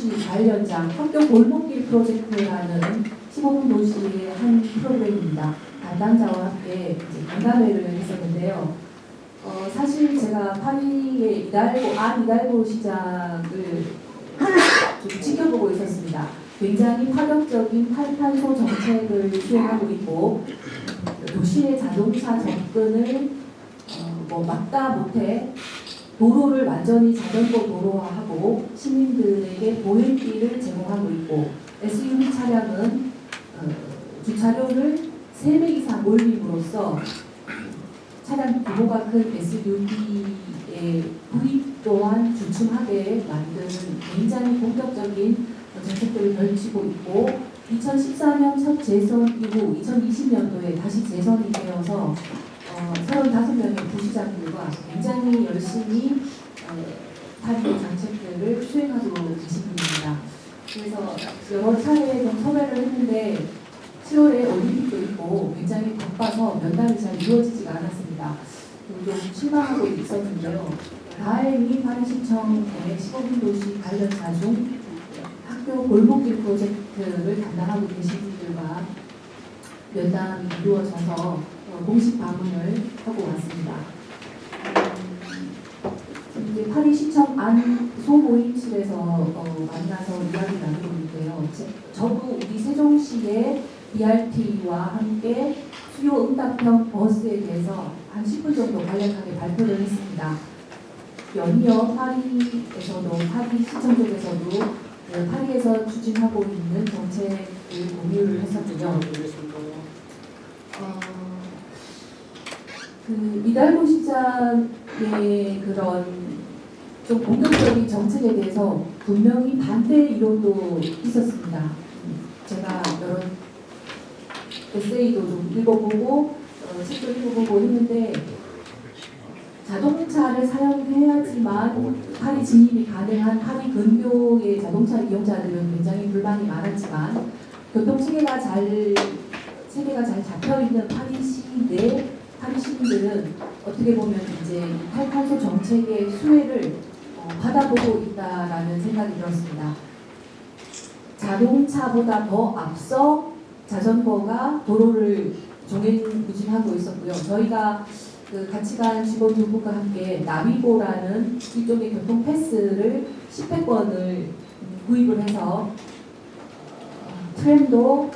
도시 관련장 학교 골목길 프로젝트라는 시범 도시의 한 프로그램입니다. 담당자와 함께 이제 간담회를 했었는데요. 사실 제가 파리의 이달고 시장을 좀 지켜보고 있었습니다. 굉장히 파격적인 탈탄소 정책을 수행하고 있고 도시의 자동차 접근을 막다 못해 도로를 완전히 자전거 도로화하고 시민들에게 보행길을 제공하고 있고 SUV 차량은 주차료를 3배 이상 올림으로써 차량 규모가 큰 SUV의 구입 또한 주춤하게 만드는 굉장히 본격적인 정책들을 펼치고 있고 2014년 첫 재선 이후 2020년도에 다시 재선이 되어서 35명의 부시장들과 굉장히 열심히 파리 정책들을 수행하고 계신 분입니다. 그래서 여러 차례 좀 섭외를 했는데 7월에 올림픽도 있고 굉장히 바빠서 면담이 잘 이루어지지가 않았습니다. 좀 실망하고 있었는데요. 다행히 파리시청의 시범 도시 관련자 중 학교 골목길 프로젝트를 담당하고 계신 분들과 면담이 이루어져서 공식 방문을 하고 왔습니다. 이제 파리시청 안 소모임실에서 만나서 이야기 나누고 있는데요. 저도 우리 세종시의 BRT와 함께 수요 응답형 버스에 대해서 한 10분 정도 간략하게 발표를 했습니다. 연이어 파리에서도 파리시청 쪽에서도 파리에서 추진하고 있는 정책을 공유를 했었군요. 이달고 시장의 그런 좀 본격적인 정책에 대해서 분명히 반대 이론도 있었습니다. 제가 여러 에세이도 좀 읽어보고 책도 읽어보고 했는데 자동차를 사용해야지만 파리 진입이 가능한 파리 근교의 자동차 이용자들은 굉장히 불만이 많았지만 교통체계가 잘 잡혀있는 파리시 내 파리 시민들은 어떻게 보면 이제 탈탄소 정책의 수혜를 받아보고 있다라는 생각이 들었습니다. 자동차보다 더 앞서 자전거가 도로를 종횡무진하고 있었고요. 저희가 같이 간 직원 두 분과 함께 나비고라는 일종의 교통 패스를 10회권을 구입을 해서 트램도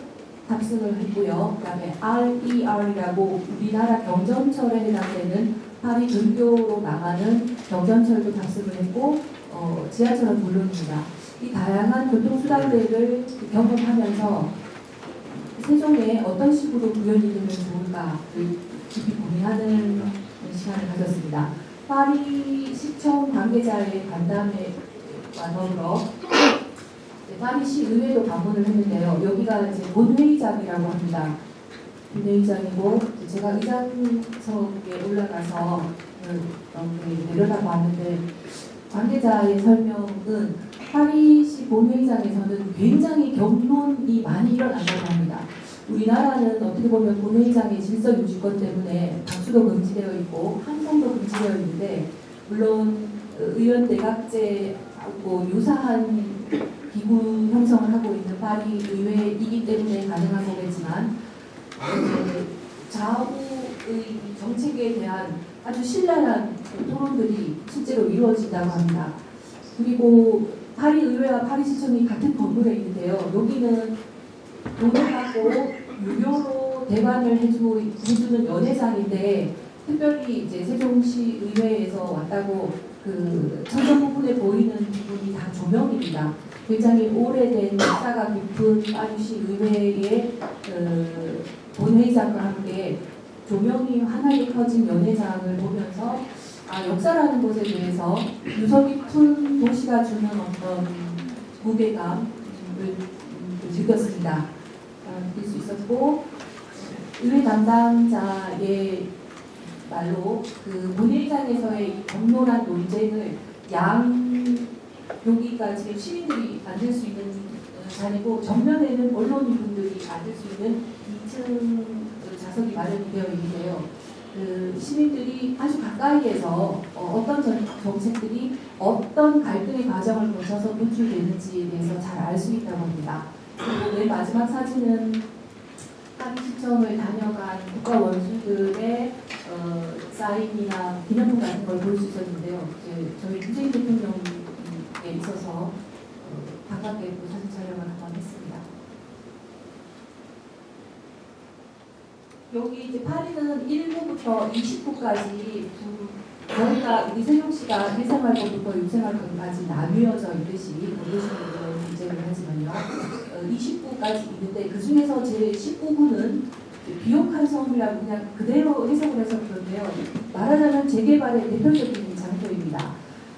탑승을 했고요. 그 다음에 RER이라고 우리나라 경전철에 해당되는 파리 근교로 나가는 경전철도 탑승을 했고 지하철은 물론입니다. 이 다양한 교통수단들을 경험하면서 세종에 어떤 식으로 구현이 되면 좋을까를 깊이 고민하는 시간을 가졌습니다. 파리시청 관계자의 간담회와 더불어 파리시 의회도 방문을 했는데요. 여기가 이제 본회의장이라고 합니다. 본회의장이고 제가 의장석에 올라가서 내려다봤는데 관계자의 설명은 파리시 본회의장에서는 굉장히 경론이 많이 일어난다고 합니다. 우리나라는 어떻게 보면 본회의장의 질서 유지권 때문에 박수도 금지되어 있고 항성도 금지되어 있는데 물론 의원 내각제하고 유사한 기구 형성을 하고 있는 파리 의회이기 때문에 가능한 거겠지만 좌우의 정책에 대한 아주 신랄한 토론들이 실제로 이루어진다고 합니다. 그리고 파리 의회와 파리시청이 같은 건물에 있는데요. 여기는 돈을 받고 유료로 대관을 해주는 연회장인데 특별히 이제 세종시 의회에서 왔다고 그 천정 부분에 보이는 부분이 다 조명입니다. 굉장히 오래된 역사가 깊은 파리시 의회의 본회의장과 함께 조명이 환하게 켜진 연회장을 보면서 역사라는 것에 대해서 유서 깊은 도시가 주는 어떤 무게감을 즐겼습니다. 느낄 수 있었고 의회 담당자의 말로 그 본회의장에서의 격렬한 논쟁을 여기가 지금 시민들이 앉을 수 있는 자리고 정면에는 언론인분들이 앉을 수 있는 2층 좌석이 마련이 되어 있는데요. 그 시민들이 아주 가까이에서 어떤 정책들이 어떤 갈등의 과정을 거쳐서 도출되는지에 대해서 잘 알 수 있다고 합니다. 그리고 맨 마지막 사진은 파리시청을 다녀간 국가 원수들의 사인이나 기념품 같은 걸 볼 수 있었는데요. 이제 저희 문재인 대통령에 있어서 반갑게 사진 촬영을 한번 했습니다. 여기 이제 파리는 1부부터 29까지 저희가 우리 세종시가 1생활권부터 6생활권까지 나뉘어져 있듯이 모르시는 분들은 문제를 하지만요. 29까지 있는데 그 중에서 제 19구는 비옥한 섬이라고 그냥 그대로 해석을 해서 그런데요. 말하자면 재개발의 대표적인 장소입니다.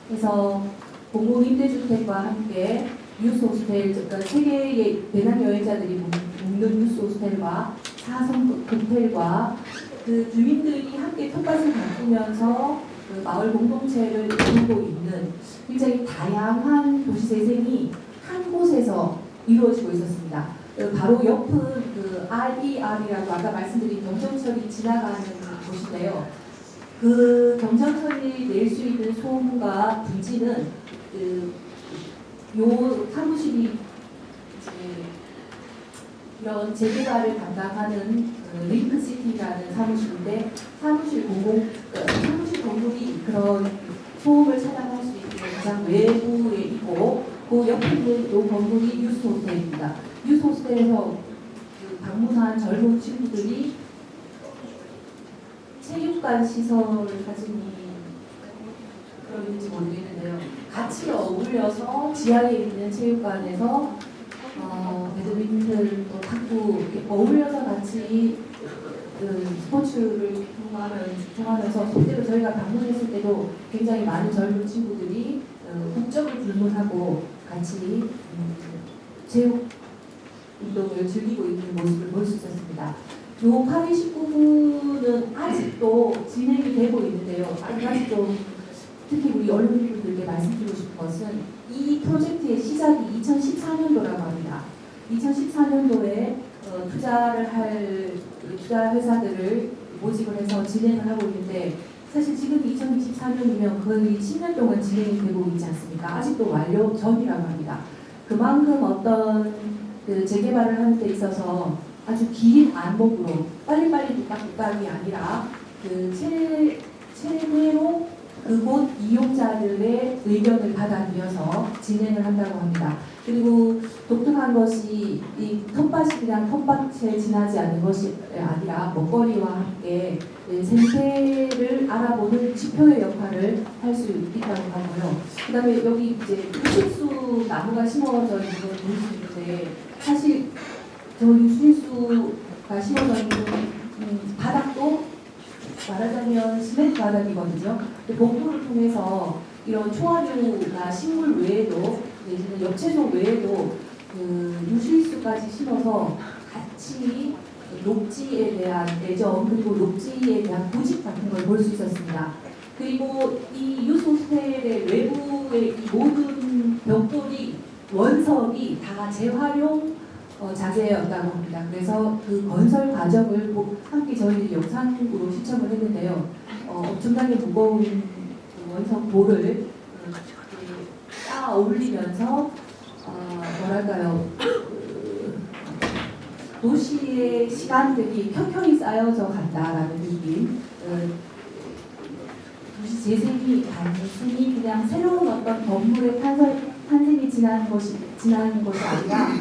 그래서 공공임대주택과 함께 유스호스텔, 그러니까 세계의 배낭여행자들이 묵는 유스호스텔과 4성 호텔과 그 주민들이 함께 텃밭을 가꾸면서 그 마을 공동체를 이루고 있는 굉장히 다양한 도시 재생이 한 곳에서 이루어지고 있었습니다. 바로 옆은 그 RER이라고 아까 말씀드린 경정철이 지나가는 곳인데요. 그 경정철이 낼 수 있는 소음과 부지는 요 사무실이 이제 이런 재개발을 담당하는 링크시티라는 사무실인데 사무실 건물이 그런 소음을 차단할 수 있는 가장 외부에 있고 그 옆에 있는 이 건물이 유스호스텔입니다. 유스호스텔에서 방문한 젊은 친구들이 체육관 시설을 가진 그런지 모르겠는데요. 같이 어울려서 지하에 있는 체육관에서 배드민턴, 탁구 이렇게 어울려서 같이 스포츠를 통하면서 실제로 저희가 방문했을 때도 굉장히 많은 젊은 친구들이 국적을 불문하고 같이 체육 운동을 즐기고 있는 모습을 볼 수 있었습니다. 요 파리 19구는 아직도 진행이 되고 있는데요. 아직도 특히 우리 언론인분들께 말씀드리고 싶은 것은 이 프로젝트의 시작이 2014년도라고 합니다. 2014년도에 투자를 할 투자 회사들을 모집을 해서 진행을 하고 있는데 사실 지금 2024년이면 거의 10년 동안 진행이 되고 있지 않습니까? 아직도 완료 전이라고 합니다. 그만큼 어떤 그 재개발을 하는 데 있어서 아주 긴 안목으로 빨리빨리 뚝딱뚝딱이 아니라 그 최대로 그곳 이용자들의 의견을 받아들여서 진행을 한다고 합니다. 그리고 독특한 것이 이 텃밭이 그냥 텃밭에 지나지 않는 것이 아니라 먹거리와 함께 생태를 알아보는 지표의 역할을 할 수 있다고 하고요. 그 다음에 여기 이제 유실수 나무가 심어져 있는 걸 볼 수 있는데 사실 저 유실수가 심어져 있는 바닥도 말하자면 시멘트 바닥이거든요. 복도를 통해서 이런 초화류나 식물 외에도 이제는 엽채소 외에도 그 유실수까지 심어서 같이 녹지에 대한 애정 그리고 녹지에 대한 고집 같은 걸 볼 수 있었습니다. 그리고 이 유스호스텔의 외부의 이 모든 벽돌이 원석이 다 재활용 자재였다고 합니다. 그래서 그 건설 과정을 함께 저희들이 영상으로 시청을 했는데요. 엄청나게 무거운 그 원석 돌을 쌓아 올리면서 뭐랄까요 도시의 시간들이 켜켜이 쌓여져 간다라는 느낌. 도시 재생이 단순히 그냥 새로운 어떤 건물의 탄생이 지나는 것이 아니라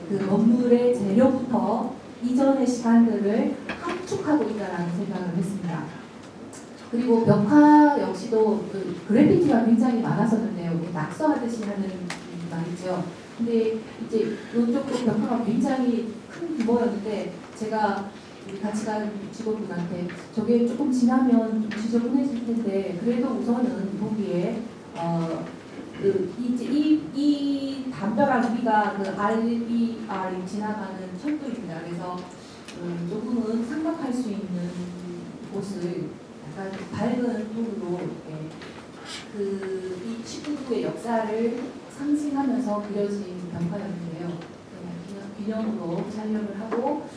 그 건물의 재료부터 이전의 시간들을 함축하고 있다는 생각을 했습니다. 그리고 벽화 역시도 그 그래피티가 굉장히 많았었는데요. 낙서하듯이 하는 말이죠. 근데 이제 이쪽도 벽화가 굉장히 큰 규모였는데 제가 같이 간 직원분한테 저게 조금 지나면 좀 지저분해질 텐데 그래도 우선은 보기에 이 담벼락 위가 그 RER이 지나가는 철도입니다. 그래서 조금은 상박할 수 있는 곳을 약간 밝은 톤으로 이 19구의 역사를 상징하면서 그려진 벽화였는데요. 기념으로 촬영을 하고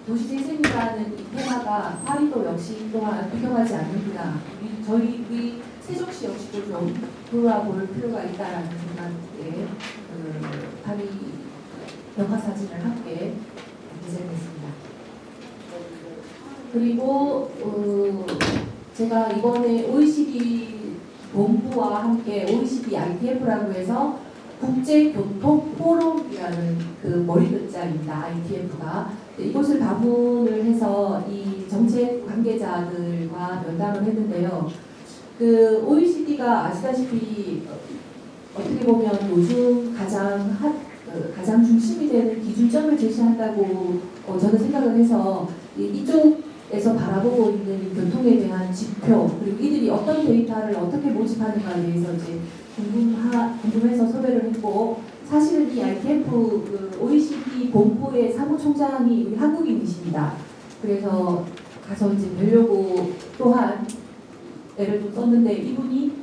도시재생이라는 이 테마가 파리도 역시 또한 비교하지 않는구나. 우리 세종시 역시도 좀 돌아볼 필요가 있다라는 생각에 파리 벽화사진을 함께 제작했습니다. 그리고 제가 이번에 OECD 본부와 함께 OECD ITF라고 해서 국제교통포럼이라는 그 머리 글자입니다. ITF가 이곳을 방문을 해서 이 정책 관계자들과 면담을 했는데요. 그 OECD가 아시다시피 어떻게 보면 요즘 가장 중심이 되는 기준점을 제시한다고 저는 생각을 해서 이쪽에서 바라보고 있는 교통에 대한 지표 그리고 이들이 어떤 데이터를 어떻게 모집하는가에 대해서 이제 궁금해서 섭외를 했고 사실은 이 ITF OECD 본부의 사무총장이 우리 한국인이십니다. 그래서 가서 이제 뵈려고 또한 애를 좀 썼는데 이분이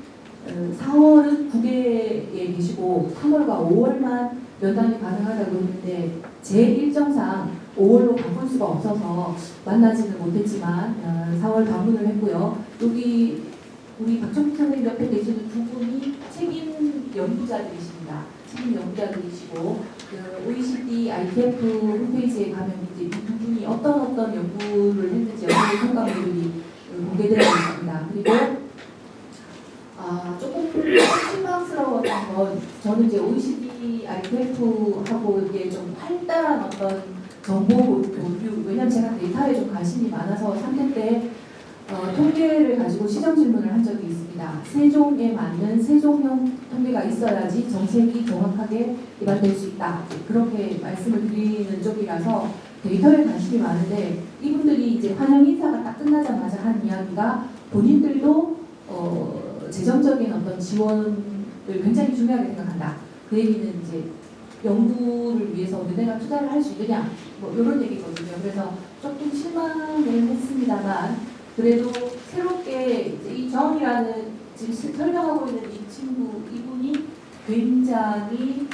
4월은 국외에 계시고 3월과 5월만 면담이 가능하다고 했는데 제 일정상 5월로 바꿀 수가 없어서 만나지는 못했지만 4월 방문을 했고요. 여기 우리 박정희 선생님 옆에 계시는 두 분이 책임 연구자들이십니다. 책임 연구자들이시고 그 OECD ITF 홈페이지에 가면 이제 이 두 분이 어떤 연구를 했는지 연구 성과물들이 공개되어 있습니다. 그리고 조금 실망스러웠던 건 저는 이제 OECD ITF하고 이게 좀 활달한 어떤 정보 교류 왜냐면 제가 데이터에 좀 관심이 많아서 3년 때 통계를 가지고 시정 질문을 한 적이 있습니다. 세종에 맞는 세종형 통계가 있어야지 정책이 정확하게 입안될 수 있다. 그렇게 말씀을 드리는 쪽이라서 데이터에 관심이 많은데 이분들이 이제 환영 인사가 딱 끝나자마자 한 이야기가 본인들도 재정적인 어떤 지원을 굉장히 중요하게 생각한다. 그 얘기는 이제 연구를 위해서 너네가 투자를 할 수 있느냐 뭐 이런 얘기거든요. 그래서 조금 실망을 했습니다만 그래도 새롭게 이제 이 정이라는 지금 설명하고 있는 이 친구 이분이 굉장히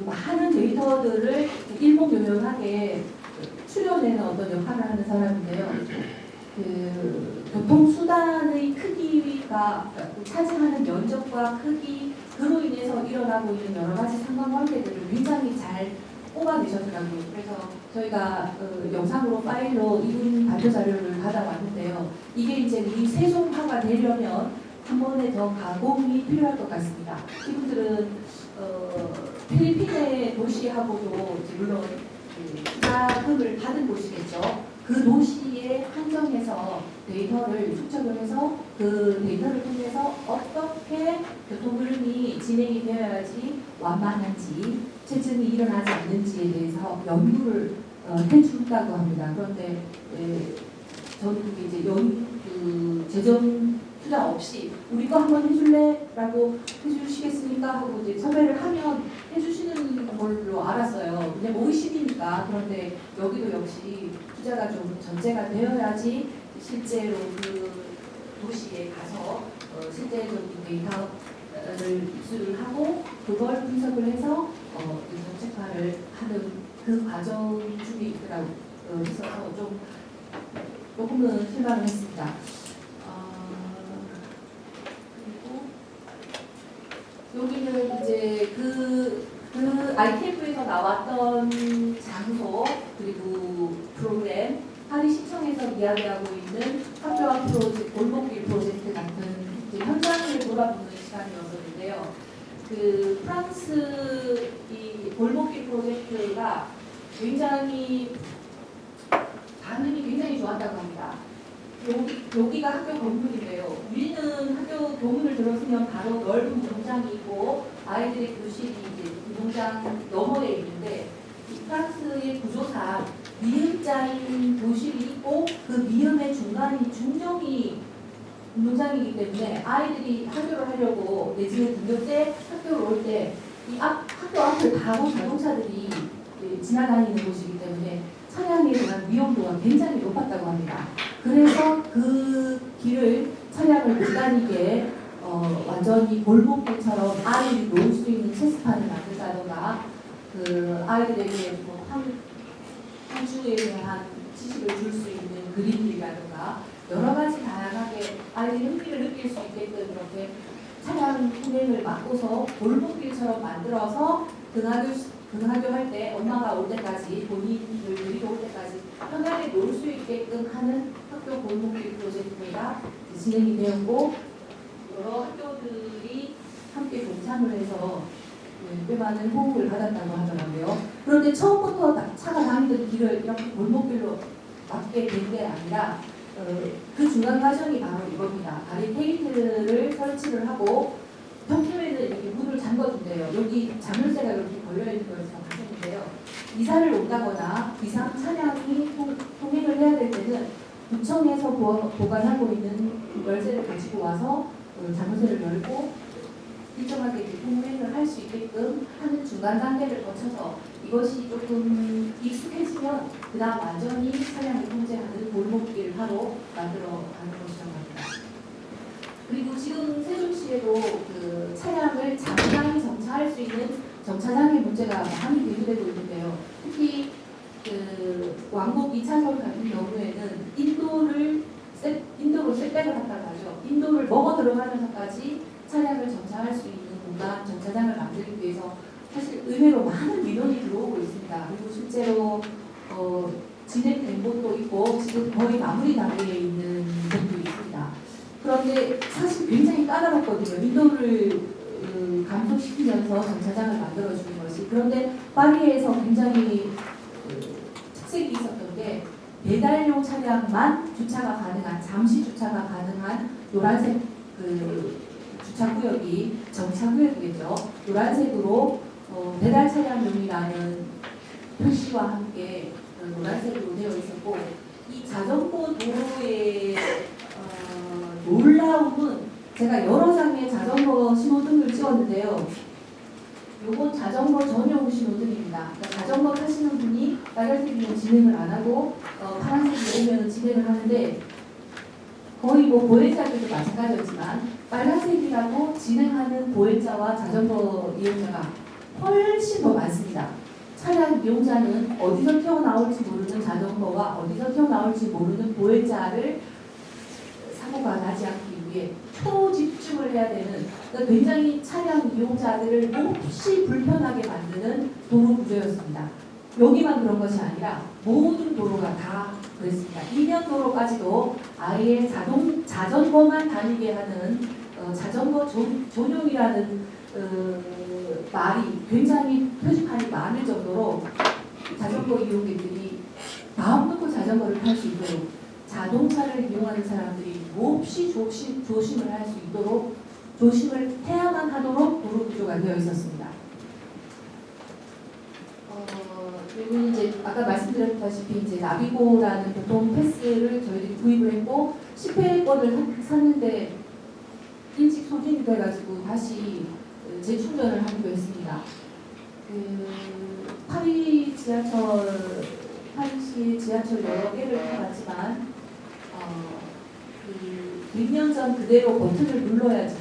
많은 데이터들을 일목요연하게 추려내는 어떤 역할을 하는 사람인데요. 그 교통수단의 크기가 차지하는 면적과 크기 그로 인해서 일어나고 있는 여러 가지 상관관계들을 굉장히 잘 뽑아내셨더라고요. 그래서 저희가 영상으로 파일로 이분 발표 자료를 받아왔는데요. 이게 이제 우리 세종화가 되려면 한 번에 더 가공이 필요할 것 같습니다. 이분들은 필리핀의 도시하고도 물론 자금을 받은 도시겠죠. 그 도시에 한정해서 데이터를 축적을 해서 그 데이터를 통해서 어떻게 교통 흐름이 진행이 되어야지 완만한지 체증이 일어나지 않는지에 대해서 연구를 해준다고 합니다. 그런데 저는 그게 이제 재정 투자 없이 우리 거 한번 해줄래? 라고 해주시겠습니까? 하고 이제 섭외를 하면 해주시는 걸로 알았어요. 그냥 OECD니까. 그런데 여기도 역시 투자가 좀 전제가 되어야지 실제로 그 도시에 가서 실제적인 데이터를 입수를 하고 그걸 분석을 해서 정책화를 하는 그 과정 중에 있어서 좀 조금은 실망을 했습니다. 여기는 이제 그 ITF에서 나왔던 장소 그리고 프로그램 파리시청에서 이야기하고 있는 학교와 프로젝트, 골목길 프로젝트 같은 이제 현장을 돌아보는 시간이었는데요. 그 프랑스 이 골목길 프로젝트가 굉장히 반응이 굉장히 좋았다고 합니다. 여기가 학교 건물인데요. 우리는 학교 교문을 들어서면 바로 넓은 운동장이 있고 아이들의 교실이 이제 운동장 너머에 있는데 이 프랑스의 구조상 미음자인 교실이 있고 그 미음의 중간이 중정이 운동장이기 때문에 아이들이 학교를 하려고 내지는 등교 때 학교를 올 때 이 학교 앞을 바로 자동차들이 지나다니는 곳이기 때문에 차량에 대한 위험도가 굉장히 높았다고 합니다. 그래서 그 길을 차량을 못 다니게 완전히 골목길처럼 아이들이 놓을 수 있는 체스판을 만든다거나 그 아이들에게 뭐 우주에 대한 지식을 줄 수 있는 그림이라든가 여러 가지 다양하게 아이들이 흥미를 느낄 수 있게끔 이렇게 차량 통행을 막고서 골목길처럼 만들어서 등하교 할 때 엄마가 올 때까지 본인을 데리고 올 때까지 편하게 놀 수 있게끔 하는 학교 골목길 프로젝트가 진행이 되었고 여러 학교들이 함께 동참을 해서 꽤 많은 호응을 받았다고 하더라고요. 그런데 처음부터 차가 다니던 길을 이렇게 골목길로 막게 된 게 아니라 그 중간 과정이 바로 이겁니다. 바리케이트를 설치를 하고 평소에는 이렇게 문을 잠궈둔대요. 여기 자물쇠가 이렇게 걸려있는 걸 제가 봤는데요. 이사를 온다거나 비상 차량이 통행을 해야 될 때는 구청에서 보관하고 있는 열쇠를 가지고 와서 자물쇠를 열고 일정하게 통행을 할 수 있게끔 하는 중간 단계를 거쳐서 이것이 조금 익숙해지면 그 다음 완전히 차량을 통제하는 골목길화로 만들어가는 것이라고 합니다. 그리고 지금 세종시에도 그 차량을 잠깐히 정차할 수 있는 정차장의 문제가 많이 대두되고 있는데요. 특히 그 왕복 2차선 같은 경우에는 인도로 셋백을 한다고 하죠. 인도를 먹어 들어가면서까지 차량을 정차할 수 있는 공간, 정차장을 만들기 위해서 사실 의외로 많은 민원이 들어오고 있습니다. 그리고 실제로 진행된 곳도 있고 지금 거의 마무리 단계에 있는 곳도 있습니다. 그런데 사실 굉장히 까다롭거든요. 인도를 감소시키면서 정차장을 만들어주는 것이. 그런데 파리에서 굉장히 특색이 있었던 게 배달용 차량만 주차가 가능한, 잠시 주차가 가능한 노란색 주차구역이 정차구역이겠죠. 노란색으로 배달 차량용이라는 표시와 함께 노란색으로 되어 있었고 이 자전거 도로의 놀라움은 제가 여러 장의 자전거 신호등을 찍었는데요. 요건 자전거 전용 신호등입니다. 그러니까 자전거 타시는 분이 빨간색이면 진행을 안 하고 파란색이 오면 진행을 하는데 거의 뭐 보행자들도 마찬가지였지만 빨간색이라고 진행하는 보행자와 자전거 이용자가 훨씬 더 많습니다. 차량 이용자는 어디서 튀어나올지 모르는 자전거와 어디서 튀어나올지 모르는 보행자를 사고가 나지 않기 위해 초집중을 해야 되는 그러니까 굉장히 차량 이용자들을 몹시 불편하게 만드는 도로 구조였습니다. 여기만 그런 것이 아니라 모든 도로가 다 그랬습니다. 이면 도로까지도 아예 자전거만 다니게 하는 자전거 전용이라는 말이 굉장히 표지판이 많을 정도로 자전거 이용객들이 마음 놓고 자전거를 탈 수 있도록 자동차를 이용하는 사람들이 몹시 조심을 할 수 있도록 조심을 해야만 하도록 도로 구조가 되어 있었습니다. 그리고 이제 아까 말씀드렸다시피 이제 나비고라는 교통 패스를 저희들이 구입을 했고 10회권을 샀는데 일찍 소진이 돼가지고 다시 재충전을 하기로 했습니다. 파리시 지하철 여러 개를 타봤지만 100년 전 그대로 버튼을 눌러야지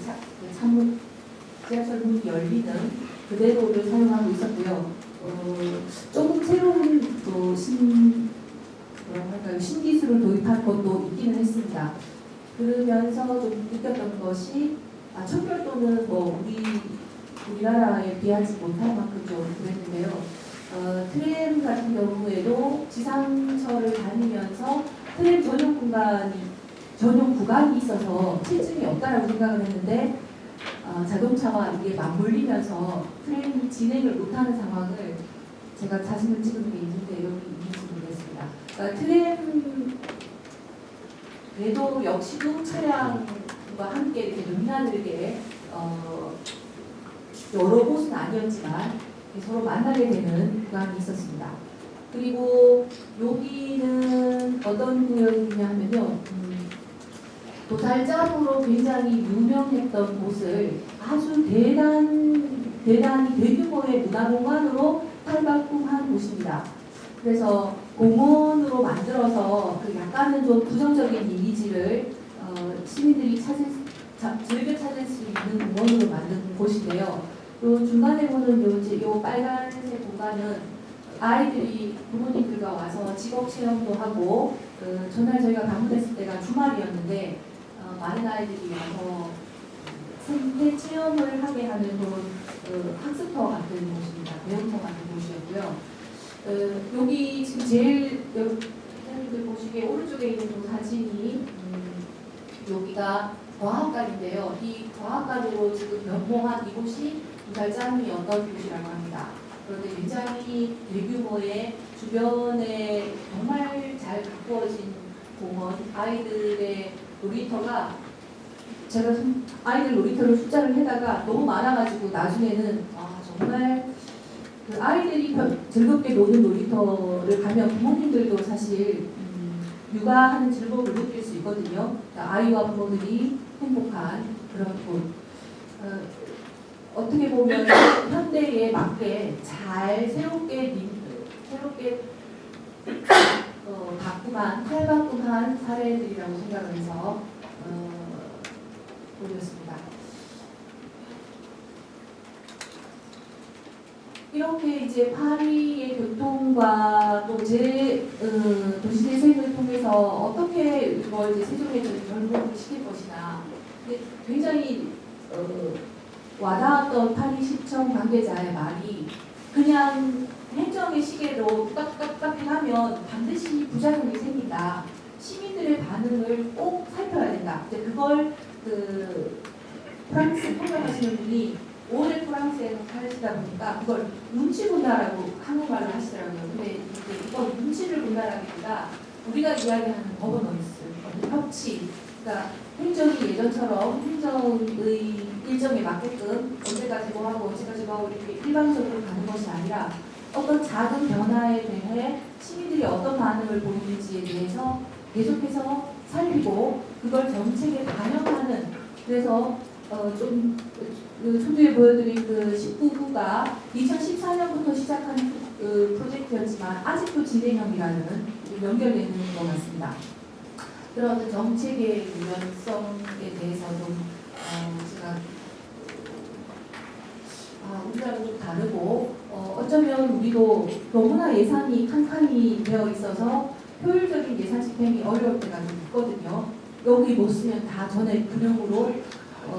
지하철 문이 열리는 그대로를 사용하고 있었고요. 조금 새로운 신기술을 도입한 것도 있기는 했습니다. 그러면서 좀 느꼈던 것이 척결도는 뭐 우리나라에 비하지 못할 만큼 좀 그랬는데요. 트램 같은 경우에도 지상철을 다니면서 트램 전용 구간이 있어서 실증이 없다라고 생각을 했는데 자동차와 이게 맞물리면서 트램이 진행을 못하는 상황을 제가 사진을 찍은 게 있는데 여기 있는지 모르겠습니다. 그러니까 트램 궤도 역시도 차량과 함께 이렇게 눈나들게 여러 곳은 아니었지만 서로 만나게 되는 구간이 있었습니다. 그리고 여기는 어떤 구역이냐 하면요. 도살장으로 굉장히 유명했던 곳을 아주 대단히 대규모의 문화공간으로 탈바꿈한 곳입니다. 그래서 공원으로 만들어서 약간은 좀 부정적인 이미지를 시민들이 즐겨 찾을 수 있는 공원으로 만든 곳인데요. 요 중간에 보는 요 빨간색 공간은 아이들이 부모님들과 와서 직업 체험도 하고 전날 저희가 방문했을 때가 주말이었는데 많은 아이들이 와서 생태 체험을 하게 하는 그런 학습터 같은 곳입니다. 배움터 같은 곳이었고요. 여기 지금 제일 여러분들 보시기에 오른쪽에 있는 그 사진이 여기가 과학관인데요. 이 과학관으로 지금 변모한 이곳이 이달장이 어떤 곳이라고 합니다. 그런데 굉장히 대규모의 주변에 정말 잘 가꾸어진 공원, 아이들의 놀이터가 제가 아이들 놀이터를 숫자를 해다가 너무 많아가지고 나중에는 정말 그 아이들이 즐겁게 노는 놀이터를 가면 부모님들도 사실 육아하는 즐거움을 느낄 수 있거든요. 아이와 부모들이 행복한 그런 곳. 어떻게 보면 현대에 맞게 잘 새롭게 탈바꿈한 사례들이라고 생각을 해서 올렸습니다. 이렇게 이제 파리의 교통과 또 제 도시재생을 통해서 어떻게 이걸 이제 세종에 결국을 시킬 것이나 굉장히 와닿았던 파리시청 관계자의 말이 그냥 행정의 시계로 딱딱딱 하면 반드시 부작용이 생긴다. 시민들의 반응을 꼭 살펴야 된다. 이제 그걸 프랑스 통역하시는 분이 오래 프랑스에서 사시다 보니까 그걸 눈치 본다라고 한국말로 하시더라고요. 근데 이건 눈치를 본다라기보다 우리가 이야기하는 거버넌스, 협치, 그러니까 행정이 예전처럼 행정의 일정에 맞게끔 언제까지 뭐 하고 언제까지 뭐 하고 이렇게 일방적으로 가는 것이 아니라 어떤 작은 변화에 대해 시민들이 어떤 반응을 보이는지에 대해서 계속해서 살피고 그걸 정책에 반영하는 그래서 좀 초두에 보여드린 그 19구가 2014년부터 시작한 프로젝트였지만 아직도 진행형이라는 연결되는 것 같습니다. 그런 정책의 유연성에 대해서 좀 제가 우리랑은 좀 다르고 어쩌면 우리도 너무나 예산이 칸칸이 되어 있어서 효율적인 예산 집행이 어려울 때가 좀 있거든요. 여기 못 쓰면 다 전액 금융으로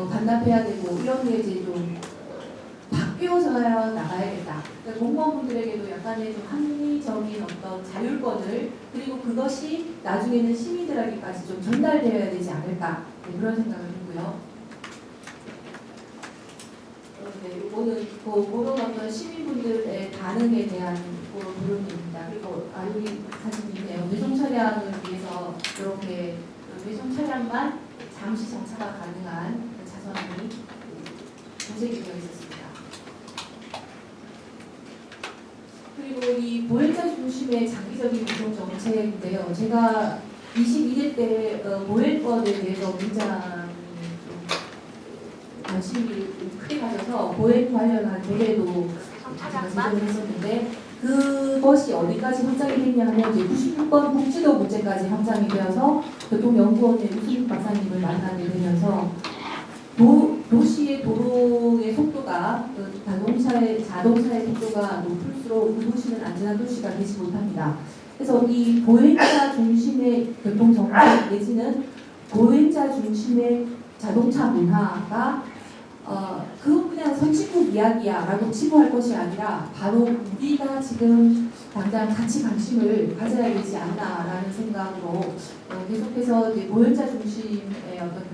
반납해야 되고 이런 게 이제 좀 바뀌어서 나가야겠다. 그러니까 공무원분들에게도 약간의 좀 합리적인 어떤 자율권을 그리고 그것이 나중에는 시민들에게까지 좀 전달되어야 되지 않을까 그런 생각을 했고요. 이거는 그런 어떤 시민분들의 반응에 대한 그런 부분입니다. 그리고 여기 사진이네요. 배송 차량을 위해서 이렇게 배송 차량만 잠시 정차가 가능한 자선이 도색이 되어 있었습니다. 그리고 이 보행자 중심의 장기적인 교통 정책인데요. 제가 22대 때 보행권에 대해서 굉장히 관심이 크게 가져서 보행 관련한 대회도 제가 제정을 했었는데 그것이 어디까지 확장이 됐냐 하면 이제 96번 국지도 문제까지 확장이 되어서 교통연구원의 유승익 박사님을 만나게 되면서 도시의 도로의 속도가 자동차의 속도가 높을수록 그 도시는 안전한 도시가 되지 못합니다. 그래서 이 보행자 중심의 교통 정책 내지는 보행자 중심의 자동차 문화가 그건 그냥 선진국 이야기야 라고 치부할 것이 아니라 바로 우리가 지금 당장 같이 관심을 가져야 되지 않나라는 생각으로 계속해서 이제 보행자 중심의 어떤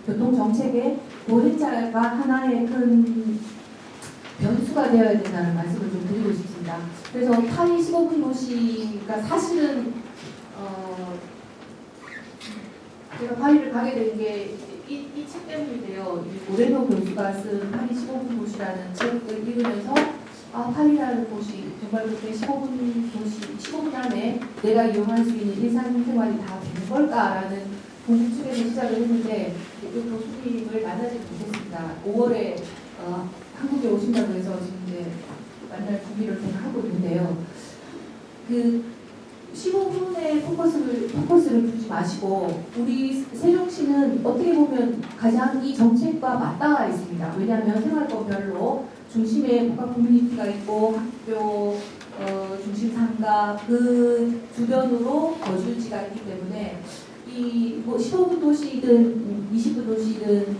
교통 정책에 보행자가 하나의 큰 변수가 되어야 된다는 말씀을 좀 드리고 싶습니다. 그래서 파리 15분 도시가 사실은 제가 파리를 가게 된 게 이 책 때문인데요. 오레노 교수가 쓴 파리 15분 도시라는 책을 읽으면서 파리라는 곳이 정말 그렇게 15분 도시, 15분 안에 내가 이용할 수 있는 일상생활이 다 되는 걸까라는 궁금증에서 시작을 했는데 이 교수님을 만나지 못했습니다. 5월에 한국에 오신다고 해서 지금 이제 만날 준비를 하고 있는데요. 15분의 포커스를 두지 마시고 우리 세종시는 어떻게 보면 가장 이 정책과 맞닿아 있습니다. 왜냐하면 생활권별로 중심에 복합 커뮤니티가 있고 학교, 중심 상가 그 주변으로 거주지가 있기 때문에 이 뭐 15분 도시든 20분 도시든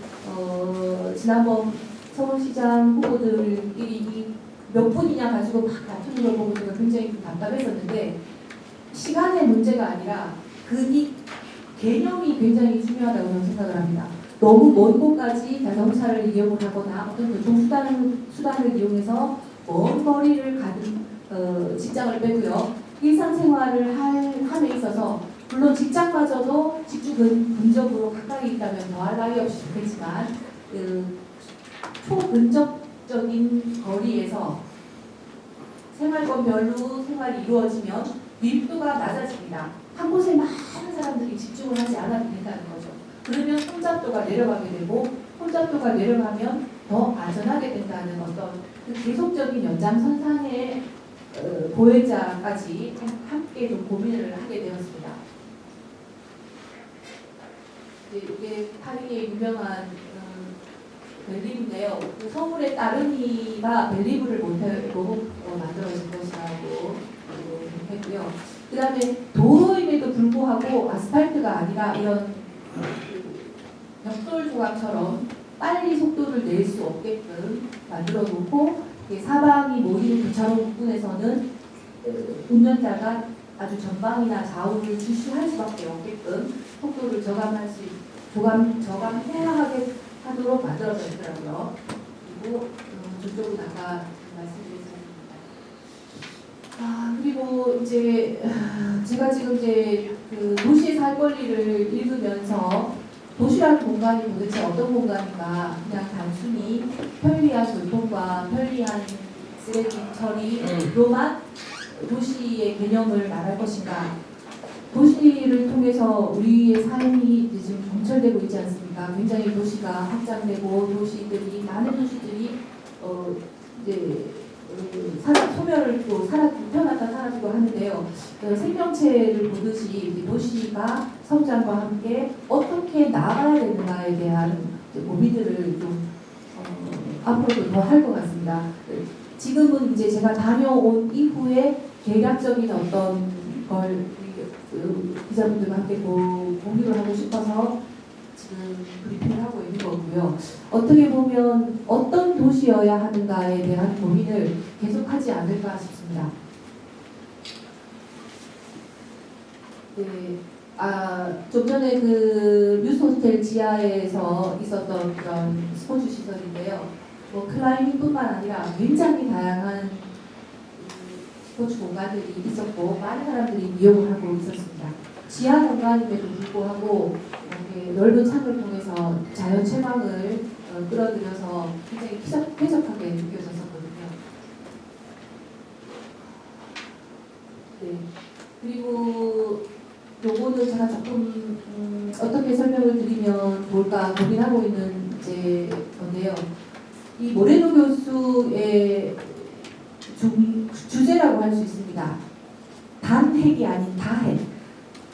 지난번 서울시장 후보들끼리 몇 분이냐 가지고 막 다투는 걸 보고 제가 굉장히 답답했었는데 시간의 문제가 아니라 그 개념이 굉장히 중요하다고 저는 생각을 합니다. 너무 먼 곳까지 자동차를 이용을 하거나 어떤 교통수단을 이용해서 먼 거리를 가는 직장을 빼고요. 일상생활을 함에 있어서 물론 직장마저도 직주 근접으로 가까이 있다면 더할 나위 없이 좋겠지만 초근접적인 거리에서 생활권별로 생활이 이루어지면 밀도가 낮아집니다. 한 곳에 많은 사람들이 집중을 하지 않아도 된다는 거죠. 그러면 혼잡도가 내려가게 되고 혼잡도가 내려가면 더 안전하게 된다는 어떤 그 계속적인 연장선상의 보혜자까지 함께 좀 고민을 하게 되었습니다. 이게 파리의 유명한 벨리브인데요. 그 서울의 따릉이가 벨리브를 못하고 만들어진 것이라고 했고요. 그 다음에 도로임에도 불구하고 아스팔트가 아니라 이런 벽돌 조각처럼 빨리 속도를 낼 수 없게끔 만들어 놓고 사방이 모이는 교차로 부분에서는 운전자가 아주 전방이나 좌우를 주시할 수밖에 없게끔 속도를 저감해야 하도록 만들어져 있더라고요. 그리고 저쪽으로 나가 말씀드리겠습니다. 그리고 이제 제가 지금 이제 그 도시의 살 권리를 읽으면서 도시라는 공간이 도대체 어떤 공간인가, 그냥 단순히 편리한 교통과 편리한 쓰레기 처리로만 도시의 개념을 말할 것인가. 도시를 통해서 우리의 삶이 지금 점철되고 있지 않습니까? 굉장히 도시가 확장되고 도시들이 많은 도시들이 이제 소멸을 또 태어났다 사라지고 하는데요. 생명체를 보듯이 도시가 성장과 함께 어떻게 나아가야 되는가에 대한 고민들을 좀 앞으로도 더 할 것 같습니다. 지금은 이제 제가 다녀온 이후에 대략적인 어떤 걸 기자분들과 함께 공유를 하고 싶어서 지금 브리핑을 하고 있는 거고요. 어떻게 보면 어떤 도시여야 하는가에 대한 고민을 계속하지 않을까 싶습니다. 네, 좀 전에 그 뉴스호스텔 지하에서 있었던 그런 스포츠 시설인데요. 뭐 클라이밍뿐만 아니라 굉장히 다양한 스포츠 공간들이 있었고 많은 사람들이 이용을 하고 있었습니다. 지하 공간임에도 불구하고 이렇게 넓은 창을 통해서 자연 채광을 끌어들여서 굉장히 쾌적하게 느껴졌었거든요. 네. 그리고 요거는 제가 조금 어떻게 설명을 드리면 좋을까 고민하고 있는 이제 건데요. 이 모레노 교수의 주제라고 할 수 있습니다. 단핵이 아닌 다핵.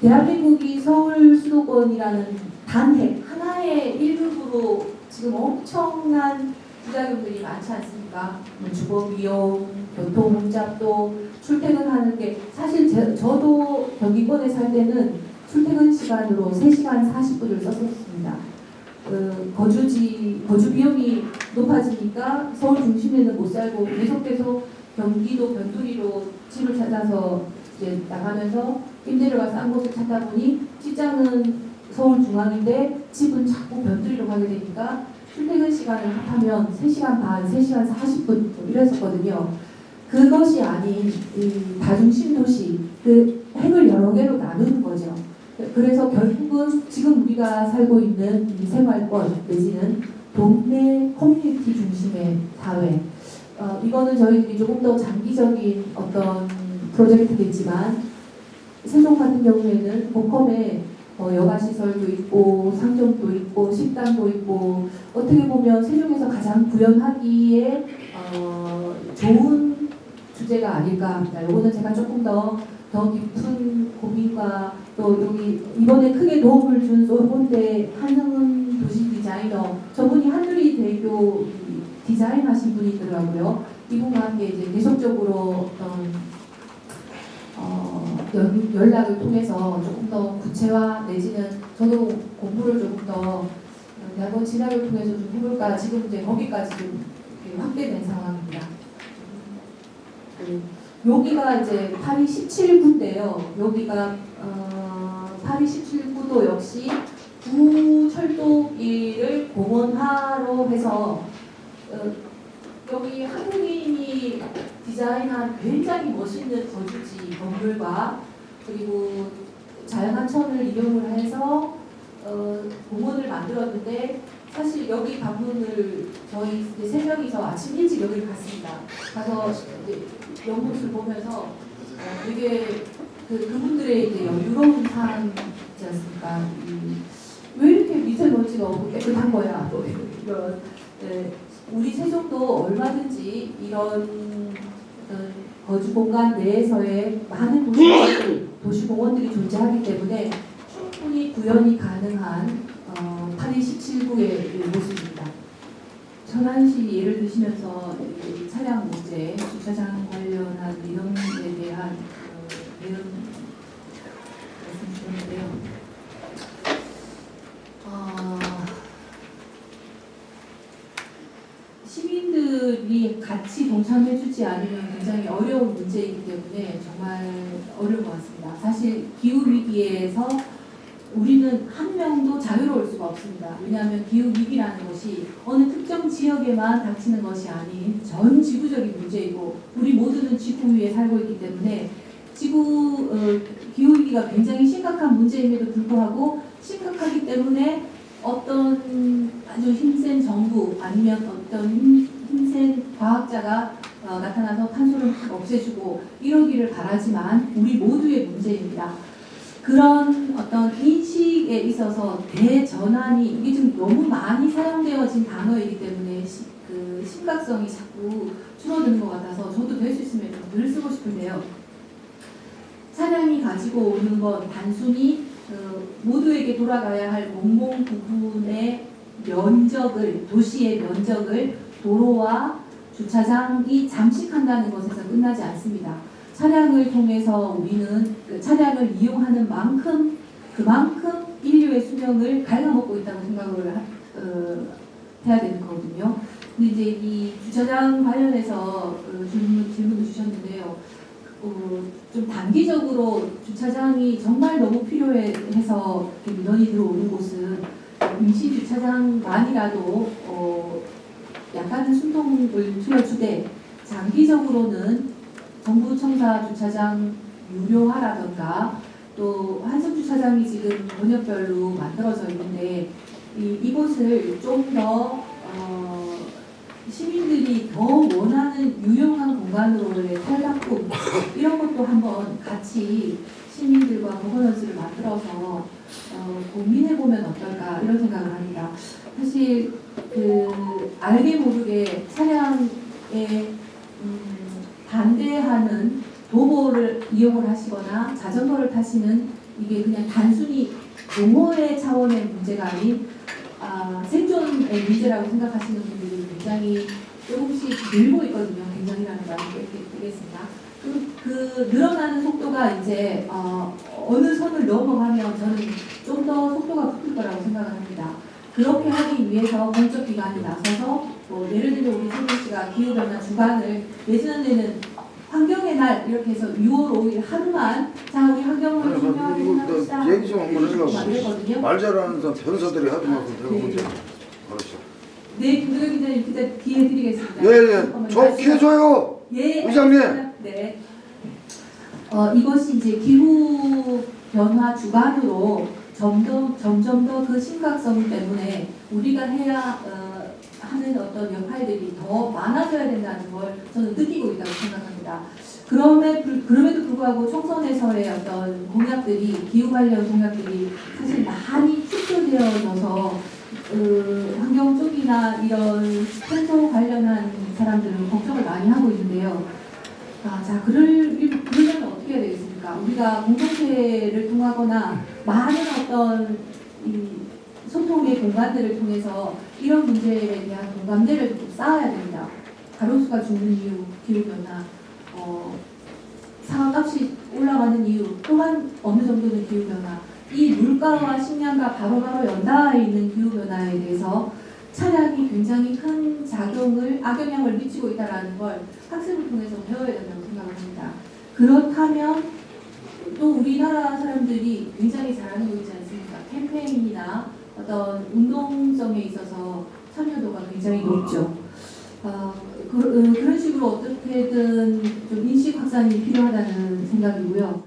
대한민국이 서울 수도권이라는 단핵 하나의 1급으로 지금 엄청난 부작용들이 많지 않습니까? 주거 비용, 교통 혼잡도, 출퇴근하는 게 사실 저도 경기권에 살 때는 출퇴근 시간으로 3시간 40분을 썼었습니다. 거주 비용이 높아지니까 서울 중심에는 못 살고 계속 경기도 변두리로 집을 찾아서 이제 나가면서 임대료가 싼 곳을 찾다 보니 직장은 서울 중앙인데 집은 자꾸 변두리로 가게 되니까 출퇴근 시간을 합하면 3시간 반, 3시간 40분 이랬었거든요. 그것이 아닌 다중심 도시, 그 핵을 여러 개로 나누는 거죠. 그래서 결국은 지금 우리가 살고 있는 이 생활권 내지는 동네 커뮤니티 중심의 사회, 이거는 저희들이 조금 더 장기적인 어떤 프로젝트겠지만 세종 같은 경우에는 복컴에 여가시설도 있고 상점도 있고 식당도 있고 어떻게 보면 세종에서 가장 구현하기에 좋은 주제가 아닐까 합니다. 이거는 제가 조금 더 깊은 고민과 또 여기 이번에 크게 도움을 준 소르본대 한성은 도시 디자이너, 저분이 한누리 대교 디자인하신 분이더라고요. 이분과 함께 이제 계속적으로 연락을 통해서 조금 더 구체화 내지는 저도 공부를 조금 더 대학원 진학을 통해서 좀 해볼까 지금 이제 거기까지 좀 확대된 상황입니다. 여기가 이제 파리 17구인데요. 여기가 파리 17구도 역시 구철도길을 공원화로 해서 여기 한국인이 디자인한 굉장히 멋있는 거주지 건물과 그리고 자연하천을 이용을 해서 공원을 만들었는데 사실 여기 방문을 저희 이제 3명이서 아침 일찍 여기를 갔습니다. 가서 이제 연못을 보면서 되게 그분들의 이제 여유로운 삶이지 않습니까? 왜 이렇게 미세먼지가 없고 깨끗한 거야? 또 이런 우리 세종도 얼마든지 이런 거주 공간 내에서의 많은 도시공원들이 존재하기 때문에 충분히 구현이 가능한 파리 17구의 모습입니다. 천안시 예를 드시면서 차량 문제, 주차장 관련한 이런 문제에 대한 내용 말씀 주셨는데요. 시민들이 같이 동참해주지 않으면 굉장히 어려운 문제이기 때문에 정말 어려운 것 같습니다. 사실 기후위기에서 우리는 한 명도 자유로울 수가 없습니다. 왜냐하면 기후위기라는 것이 어느 특정 지역에만 닥치는 것이 아닌 전 지구적인 문제이고 우리 모두는 지구 위에 살고 있기 때문에 기후위기가 굉장히 심각한 문제임에도 불구하고 심각하기 때문에 어떤 아주 힘센 정부 아니면 어떤 힘센 과학자가 나타나서 탄소를 없애주고 이러기를 바라지만 우리 모두의 문제입니다. 그런 어떤 인식에 있어서 대전환이 이게 좀 너무 많이 사용되어진 단어이기 때문에 그 심각성이 자꾸 줄어드는 것 같아서 저도 될 수 있으면 좀 늘 쓰고 싶은데요. 차량이 가지고 오는 건 단순히 모두에게 돌아가야 할 공공 부분의 면적을 도시의 면적을 도로와 주차장이 잠식한다는 것에서 끝나지 않습니다. 차량을 통해서 우리는 그 차량을 이용하는 만큼 그만큼 인류의 수명을 갉아먹고 있다고 생각을 해야 되는 거거든요. 근데 이제 이 주차장 관련해서 질문을 주셨는데요. 좀 단기적으로 주차장이 정말 너무 필요해서 민원이 들어오는 곳은 임시 주차장만이라도 약간의 숨통을 트여주되 장기적으로는 정부 청사 주차장 유료화라던가 또 한석 주차장이 지금 번역별로 만들어져 있는데 이곳을 좀 더 시민들이 더 원하는 유용한 공간으로의 탈바꿈 이런 것도 한번 같이 시민들과 거버넌스를 만들어서 고민해보면 어떨까 이런 생각을 합니다. 사실 알게 모르게 차량에 반대하는 도보를 이용을 하시거나 자전거를 타시는 이게 그냥 단순히 동호회 차원의 문제가 아닌 생존의 문제라고 생각하시는 분들이 굉장히 조금씩 늘고 있거든요. 굉장히라는 말이 되겠습니다. 그 늘어나는 속도가 이제 어느 선을 넘어가면 저는 좀 더 속도가 붙을 거라고 생각을 합니다. 그렇게 하기 위해서 공적기관이 나서서 예를 들면 우리 세종시가 기후변화 주간을 예전에는 환경의 날 이렇게 해서 6월 5일 하루만 자 우리 환경을 중요합시다 얘기 좀 한번 해주려고 말 잘하는 사람 변호사들이 하지 말고 내가 먼저 알았어. 네, 김도영 기자님 그때 뒤에 드리겠습니다. 예예 저 키워줘요. 예 의장님. 네. 이것이 이제 기후 변화 주간으로 점점 더 그 심각성 때문에 우리가 해야 하는 어떤 역할들이 더 많아져야 된다는 걸 저는 느끼고 있다고 생각합니다. 그럼에도 불구하고 총선에서의 어떤 공약들이 기후 관련 공약들이 사실 많이 축소되어져서 환경 쪽이나 이런 탄소 관련한 사람들은 걱정을 많이 하고 있는데요. 자, 그러려면 어떻게 해야 되겠습니까? 우리가 공동체를 통하거나 많은 어떤 소통의 공간들을 통해서 이런 문제에 대한 공감대를 쌓아야 됩니다. 가로수가 죽는 이유, 기후변화, 차값이 올라가는 이유 또한 어느 정도는 기후변화, 이 물가와 식량과 바로바로 연달아 있는 기후변화에 대해서 차량이 굉장히 큰 악영향을 미치고 있다는 걸 학습을 통해서 배워야 된다고 생각을 합니다. 그렇다면 또 우리나라 사람들이 굉장히 잘하는 거 있지 않습니까? 캠페인이나 어떤 운동성에 있어서 참여도가 굉장히 높죠. 그런 식으로 어떻게든 좀 인식 확산이 필요하다는 생각이고요.